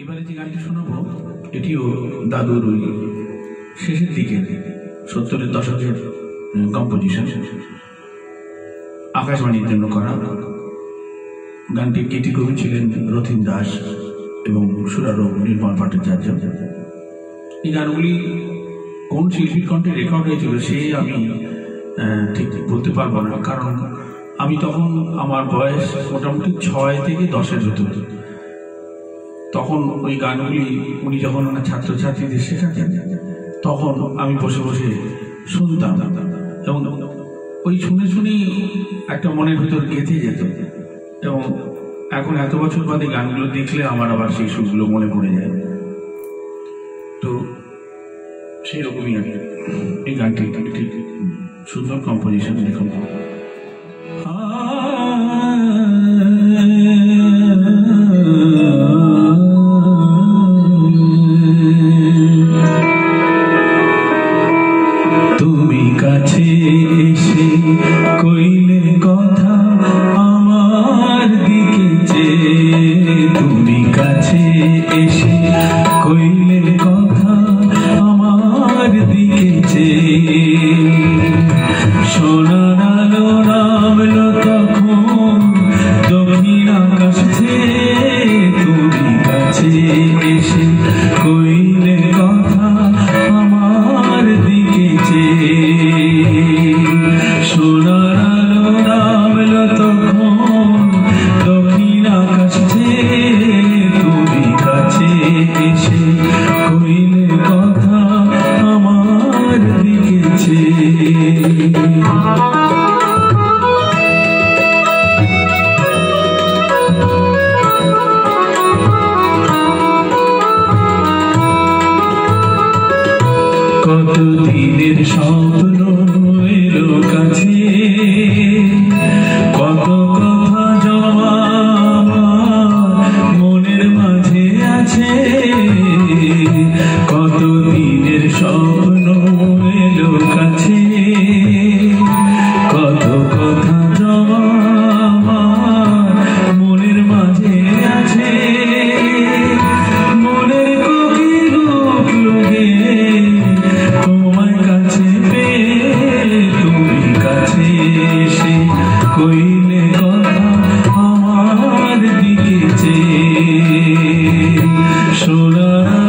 এবারে যে গানটি শোনাবো এটিও দাদুর ওই শেষের দিকে 70-এর দশকের কম্পোজিশন, আকাশবাণীর জন্য করা। গানটির গীতি কবি ছিলেন রথীন দাস এবং সুরারোপ নির্মল ভট্টাচার্য। এই গানগুলি কোন শিল্পীর কণ্ঠে রেকর্ড হয়েছিল সে আমি ঠিক বলতে পারবো না, কারণ আমি তখন আমার বয়স মোটামুটি 6 থেকে 10-এর ভিতর। তখন ওই গানগুলি উনি যখন ওনার ছাত্রছাত্রীদের শেখাতেন তখন আমি বসে বসে শুনতাম এবং ওই শুনে শুনেই একটা মনের ভিতর গেঁথে যেত। এবং এখন এত বছর বাদে গানগুলো দেখলে আমার আবার সেই সুরগুলো মনে পড়ে যায়। তো সেই রকমই এই গানটি একটি সুন্দর কম্পোজিশন। দেখুন, তুমি কাছে এসে কইলে কথা আমার দিকে চেয়ে, তুমি কাছে এসে কইলে কথা আমার দিকে চেয়ে, সোনার আলো নামলো তখন দক্ষিণ আকাশ ছেয়ে, তুমি কাছে এসে কইলে কথা আমার দিকে চেয়ে, সোনার আলো নামলো তখন দক্ষিণ আকাশ ছেয়ে, তুমি কাছে এসে কইলে কথা আমার দিকে চেয়ে। কত দিনের স্বপ্ন এলো কাছে, কত কথা জমা মনের মাঝে আছে, কত দিনের স্বপ্ন এলো কাছে, কত কথা জমা মনের মাঝে আছে, মনের কোকিল লোকে তোমার কাছে পেয়ে, তুমি কাছে এসে কইলে কথা আমার দিকে চেয়ে, সোনার